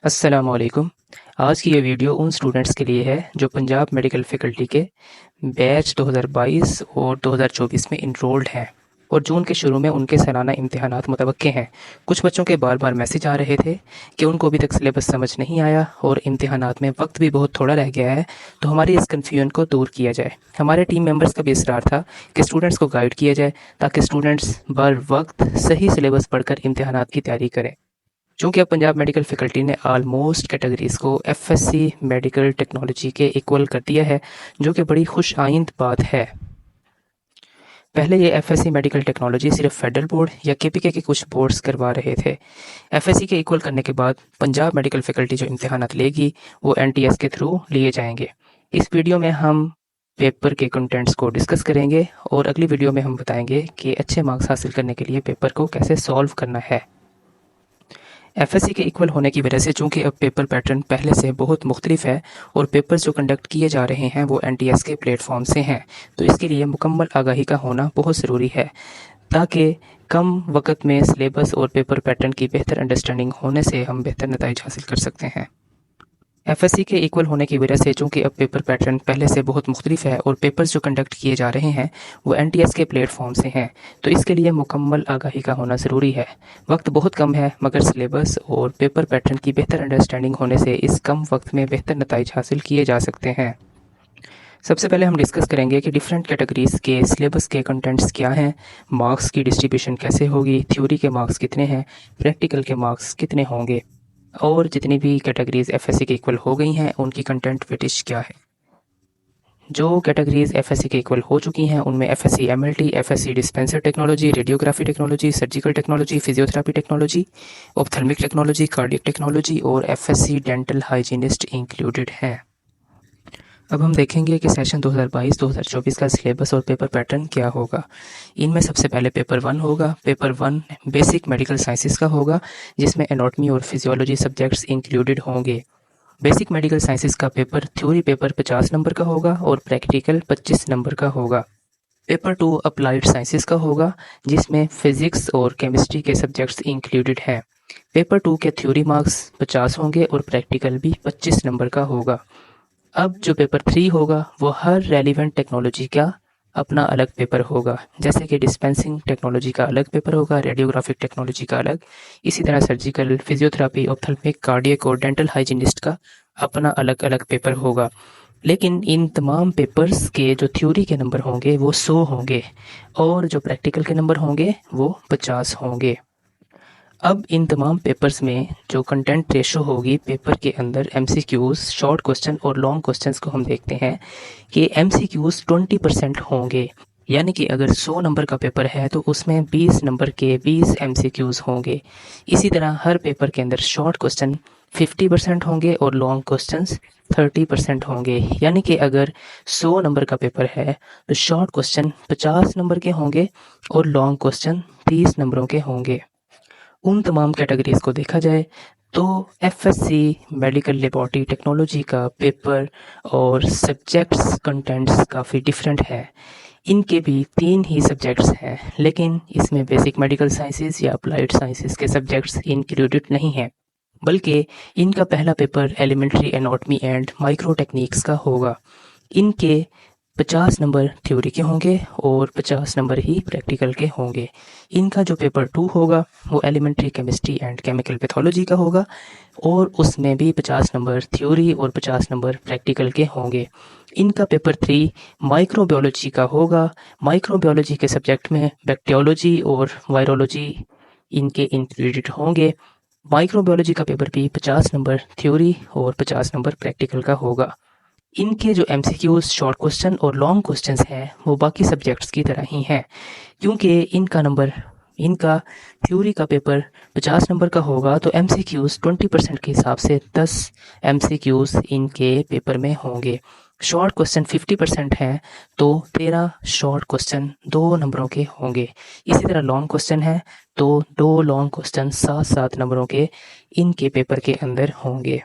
अस्सलामुअलैकुम। आज की ये वीडियो उन स्टूडेंट्स के लिए है जो पंजाब मेडिकल फैकल्टी के बैच 2022 और 2024 में इनरोल्ड हैं और जून के शुरू में उनके सालाना इम्तिहानात मुतवक्के हैं। कुछ बच्चों के बार बार मैसेज आ रहे थे कि उनको अभी तक सिलेबस समझ नहीं आया और इम्तिहानात में वक्त भी बहुत थोड़ा रह गया है, तो हमारी इस कन्फ्यूजन को दूर किया जाए। हमारे टीम मेंबर्स का भी इसरार था कि स्टूडेंट्स को गाइड किया जाए ताकि स्टूडेंट्स बर वक्त सही सिलेबस पढ़कर इम्तिहानात की तैयारी करें। चूँकि अब पंजाब मेडिकल फैकल्टी ने ऑलमोस्ट कैटेगरीज़ को एफएससी मेडिकल टेक्नोलॉजी के इक्वल कर दिया है, जो कि बड़ी खुश आइंद बात है। पहले ये एफएससी मेडिकल टेक्नोलॉजी सिर्फ फेडरल बोर्ड या केपीके के कुछ बोर्ड्स करवा रहे थे। एफएससी के इक्वल करने के बाद पंजाब मेडिकल फैकल्टी जो इम्तिहानात लेगी वो एनटीएस के थ्रू लिए जाएंगे। इस वीडियो में हम पेपर के कंटेंट्स को डिस्कस करेंगे और अगली वीडियो में हम बताएंगे कि अच्छे मार्क्स हासिल करने के लिए पेपर को कैसे सॉल्व करना है। एफएससी के इक्वल होने की वजह से चूंकि अब पेपर पैटर्न पहले से बहुत मुख्तलिफ है और पेपर्स जो कंडक्ट किए जा रहे हैं वो एनटीएस के प्लेटफॉर्म से हैं, तो इसके लिए मुकम्मल आगाही का होना बहुत ज़रूरी है ताकि कम वक्त में सिलेबस और पेपर पैटर्न की बेहतर अंडरस्टैंडिंग होने से हम बेहतर नतीजे हासिल कर सकते हैं। एफएससी के इक्वल होने की वजह से चूंकि अब पेपर पैटर्न पहले से बहुत मुख्तलिफ है और पेपर्स जो कंडक्ट किए जा रहे हैं वो एनटीएस के प्लेटफॉर्म से हैं, तो इसके लिए मुकम्मल आगाही का होना ज़रूरी है। वक्त बहुत कम है मगर सिलेबस और पेपर पैटर्न की बेहतर अंडरस्टैंडिंग होने से इस कम वक्त में बेहतर नतीजे हासिल किए जा सकते हैं। सबसे पहले हम डिस्कस करेंगे कि डिफरेंट कैटेगरीज़ के सिलेबस के कंटेंट्स क्या हैं, मार्क्स की डिस्ट्रीब्यूशन कैसे होगी, थ्योरी के मार्क्स कितने हैं, प्रैक्टिकल के मार्क्स कितने होंगे और जितनी भी कैटेगरीज एफएससी के इक्वल हो गई हैं उनकी कंटेंट वेटेज क्या है। जो कैटेगरीज एफएससी के इक्वल हो चुकी हैं उनमें FSc MLT, FSc dispenser technology, radiography technology, surgical technology, physiotherapy technology, ophthalmic technology, cardiac technology और एफएससी डेंटल हाइजीनिस्ट इंक्लूडेड हैं। अब हम देखेंगे कि सेशन 2022-2024 का सिलेबस और पेपर पैटर्न क्या होगा। इनमें सबसे पहले पेपर 1 होगा। पेपर 1 बेसिक मेडिकल साइंसेस का होगा जिसमें एनाटॉमी और फिजियोलॉजी सब्जेक्ट्स इंक्लूडेड होंगे। बेसिक मेडिकल साइंसेस का पेपर थ्योरी पेपर 50 नंबर का होगा और प्रैक्टिकल 25 नंबर का होगा। पेपर 2 अप्लाइड साइंसेस का होगा जिसमें फिजिक्स और केमिस्ट्री के सब्जेक्ट्स इंक्लूडेड हैं। पेपर 2 के थ्योरी मार्क्स 50 होंगे और प्रैक्टिकल भी 25 नंबर का होगा। अब जो पेपर 3 होगा वो हर रेलिवेंट टेक्नोलॉजी का अपना अलग पेपर होगा, जैसे कि डिस्पेंसिंग टेक्नोलॉजी का अलग पेपर होगा, रेडियोग्राफिक टेक्नोलॉजी का अलग, इसी तरह सर्जिकल, फिजियोथेरेपी, ऑप्थेल्मिक, कार्डियक और डेंटल हाइजीनिस्ट का अपना अलग अलग पेपर होगा। लेकिन इन तमाम पेपर्स के जो थ्योरी के नंबर होंगे वो 100 होंगे और जो प्रैक्टिकल के नंबर होंगे वो 50 होंगे। अब इन तमाम पेपर्स में जो कंटेंट रेशो होगी पेपर के अंदर एमसीक्यूज, शॉर्ट क्वेश्चन और लॉन्ग क्वेश्चंस को हम देखते हैं कि एमसीक्यूज 20% होंगे, यानी कि अगर 100 नंबर का पेपर है तो उसमें 20 नंबर के 20 एमसीक्यूज होंगे। इसी तरह हर पेपर के अंदर शॉर्ट क्वेश्चन 50% होंगे और लॉन्ग क्वेश्चंस 30% होंगे, यानी कि अगर 100 नंबर का पेपर है तो शॉर्ट क्वेश्चन 50 नंबर के होंगे और लॉन्ग क्वेश्चन 30 नंबरों के होंगे। उन तमाम कैटेगरीज को देखा जाए तो एफएससी मेडिकल लेबॉरेटरी टेक्नोलॉजी का पेपर और सब्जेक्ट्स कंटेंट्स काफ़ी डिफरेंट है। इनके भी 3 ही सब्जेक्ट्स हैं, लेकिन इसमें बेसिक मेडिकल साइंसेस या अप्लाइड साइंसेस के सब्जेक्ट्स इंक्लूडेड नहीं हैं, बल्कि इनका पहला paper elementary anatomy and micro techniques का होगा। इनके 50 नंबर थ्योरी के होंगे और 50 नंबर ही प्रैक्टिकल के होंगे। इनका जो पेपर 2 होगा वो elementary chemistry and chemical pathology का होगा और उसमें भी 50 नंबर थ्योरी और 50 नंबर प्रैक्टिकल के होंगे। इनका पेपर 3 माइक्रोबायोलॉजी का होगा। माइक्रोबायोलॉजी के सब्जेक्ट में बैक्टीरियोलॉजी और वायरोलॉजी इनके इंक्लूडेड होंगे। माइक्रोबायोलॉजी का पेपर भी 50 नंबर थ्योरी और 50 नंबर प्रैक्टिकल का होगा। इनके जो एमसीक्यूज, शॉर्ट क्वेश्चन और लॉन्ग क्वेश्चंस हैं वो बाकी सब्जेक्ट्स की तरह ही हैं, क्योंकि इनका थ्योरी का पेपर 50 नंबर का होगा तो एमसीक्यूज 20% के हिसाब से 10 एमसीक्यूज इनके पेपर में होंगे। शॉर्ट क्वेश्चन 50% हैं तो 13 शॉर्ट क्वेश्चन 2 नंबरों के होंगे। इसी तरह लॉन्ग क्वेश्चन है तो 2 लॉन्ग क्वेश्चन 7-7 नंबरों के इनके पेपर के अंदर होंगे।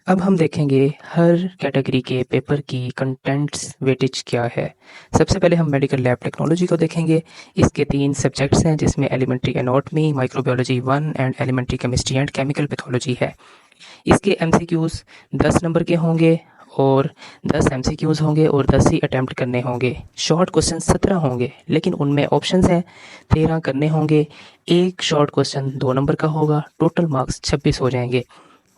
अब हम देखेंगे हर कैटेगरी के पेपर की कंटेंट्स वेटेज क्या है। सबसे पहले हम मेडिकल लैब टेक्नोलॉजी को देखेंगे। इसके 3 सब्जेक्ट्स हैं जिसमें elementary anatomy, microbiology 1 and elementary chemistry and chemical pathology है। इसके MCQs 10 नंबर के होंगे और 10 MCQs होंगे और 10 ही अटैम्प्ट करने होंगे। शॉर्ट क्वेश्चन 17 होंगे, लेकिन उनमें ऑप्शंस हैं 13 करने होंगे। एक शॉर्ट क्वेश्चन 2 नंबर का होगा, टोटल मार्क्स 26 हो जाएंगे।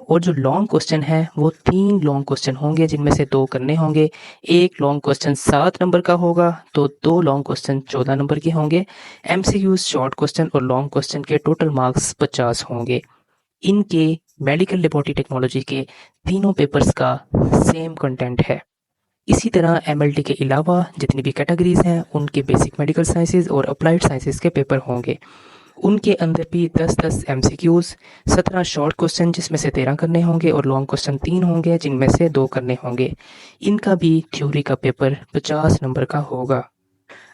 और जो लॉन्ग क्वेश्चन है वो 3 लॉन्ग क्वेश्चन होंगे, जिनमें से 2 करने होंगे। एक लॉन्ग क्वेश्चन 7 नंबर का होगा तो 2 लॉन्ग क्वेश्चन 14 नंबर के होंगे। MCQs शॉर्ट क्वेश्चन और लॉन्ग क्वेश्चन के टोटल मार्क्स 50 होंगे। इनके मेडिकल लेबोरेटरी टेक्नोलॉजी के तीनों पेपर्स का सेम कंटेंट है। इसी तरह MLT के अलावा जितनी भी कैटेगरीज हैं उनके बेसिक मेडिकल साइंसेज और अप्लाइड साइंसेज के पेपर होंगे। उनके अंदर भी 10-10 MCQs, 17 शॉर्ट क्वेश्चन जिसमें से 13 करने होंगे और लॉन्ग क्वेश्चन 3 होंगे जिनमें से 2 करने होंगे। इनका भी थ्योरी का पेपर 50 नंबर का होगा।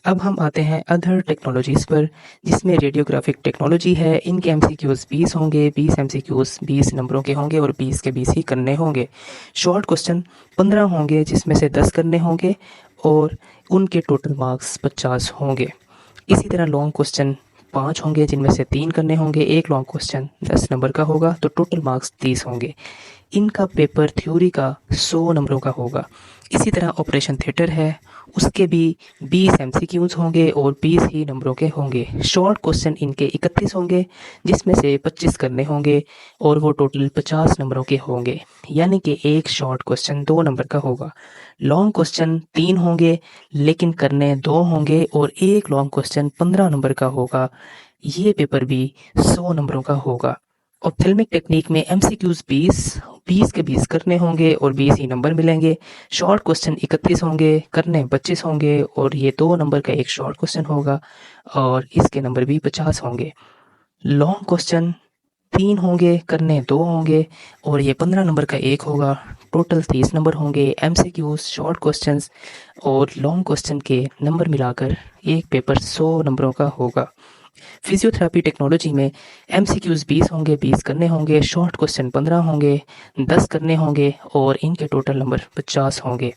अब हम आते हैं अदर टेक्नोलॉजीज़ पर, जिसमें रेडियोग्राफिक टेक्नोलॉजी है। इनके MCQs 20 होंगे, 20 MCQs 20 नंबरों के होंगे और 20 के 20 ही करने होंगे। शॉर्ट क्वेश्चन 15 होंगे जिसमें से 10 करने होंगे और उनके टोटल मार्क्स 50 होंगे। इसी तरह लॉन्ग क्वेश्चन 5 होंगे जिनमें से 3 करने होंगे। एक लॉन्ग क्वेश्चन 10 नंबर का होगा तो टोटल मार्क्स 30 होंगे। इनका पेपर थ्योरी का 100 नंबरों का होगा। इसी तरह ऑपरेशन थिएटर है, उसके भी 20 MCQs होंगे और 20 ही नंबरों के होंगे। शॉर्ट क्वेश्चन इनके 31 होंगे जिसमें से 25 करने होंगे और वो टोटल 50 नंबरों के होंगे, यानी कि एक शॉर्ट क्वेश्चन 2 नंबर का होगा। लॉन्ग क्वेश्चन 3 होंगे लेकिन करने 2 होंगे और एक लॉन्ग क्वेश्चन 15 नंबर का होगा। ये पेपर भी 100 नंबरों का होगा। ऑप्थेल्मिक टेक्निक में MCQs 20 के 20 करने होंगे और 20 ही नंबर मिलेंगे। शॉर्ट क्वेश्चन 31 होंगे, करने 25 होंगे और ये 2 नंबर का एक शॉर्ट क्वेश्चन होगा और इसके नंबर भी 50 होंगे। लॉन्ग क्वेश्चन 3 होंगे, करने 2 होंगे और ये 15 नंबर का एक होगा। टोटल 30 नंबर होंगे। MCQs शॉर्ट क्वेश्चंस और लॉन्ग क्वेश्चन के नंबर मिलाकर एक पेपर 100 नंबरों का होगा। फिजियोथेरेपी टेक्नोलॉजी में MCQs 20 होंगे, 20 करने होंगे। शॉर्ट क्वेश्चन 15 होंगे, 10 करने होंगे और इनके टोटल नंबर 50 होंगे।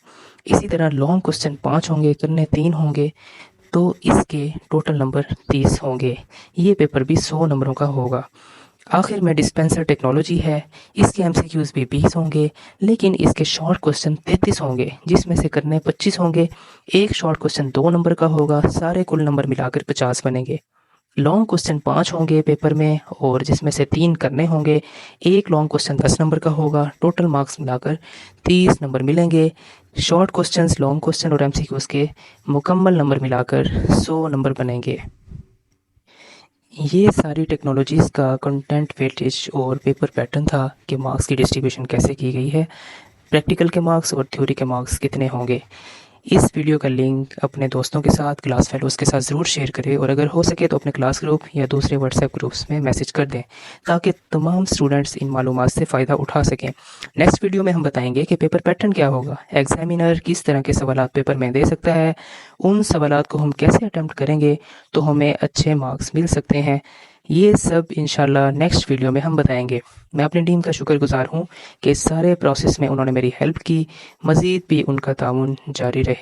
इसी तरह लॉन्ग क्वेश्चन 5 होंगे, करने 3 होंगे तो इसके टोटल नंबर 30 होंगे। ये पेपर भी 100 नंबरों का होगा। आखिर में डिस्पेंसर टेक्नोलॉजी है, इसके MCQs भी 20 होंगे लेकिन इसके शॉर्ट क्वेश्चन 33 होंगे जिसमें से करने 25 होंगे। एक शॉर्ट क्वेश्चन 2 नंबर का होगा, सारे कुल नंबर मिलाकर 50 बनेंगे। लॉन्ग क्वेश्चन 5 होंगे पेपर में और जिसमें से 3 करने होंगे। एक लॉन्ग क्वेश्चन 10 नंबर का होगा, टोटल मार्क्स मिलाकर 30 नंबर मिलेंगे। शॉर्ट क्वेश्चंस, लॉन्ग क्वेश्चन और MCQs के मुकम्मल नंबर मिलाकर 100 नंबर बनेंगे। ये सारी टेक्नोलॉजीज़ का कंटेंट, वेटेज और पेपर पैटर्न था कि मार्क्स की डिस्ट्रीब्यूशन कैसे की गई है, प्रैक्टिकल के मार्क्स और थ्योरी के मार्क्स कितने होंगे। इस वीडियो का लिंक अपने दोस्तों के साथ, क्लास फेलोज़ के साथ ज़रूर शेयर करें और अगर हो सके तो अपने क्लास ग्रुप या दूसरे व्हाट्सएप ग्रुप्स में मैसेज कर दें ताकि तमाम स्टूडेंट्स इन मालूमात से फ़ायदा उठा सकें। नेक्स्ट वीडियो में हम बताएंगे कि पेपर पैटर्न क्या होगा, एग्जामिनर किस तरह के सवालात पेपर में दे सकता है, उन सवालात को हम कैसे अटैम्प्ट करेंगे तो हमें अच्छे मार्क्स मिल सकते हैं। ये सब इंशाल्लाह नेक्स्ट वीडियो में हम बताएंगे। मैं अपनी टीम का शुक्रगुजार हूँ कि इस सारे प्रोसेस में उन्होंने मेरी हेल्प की। मज़ीद भी उनका ताउन जारी रहे।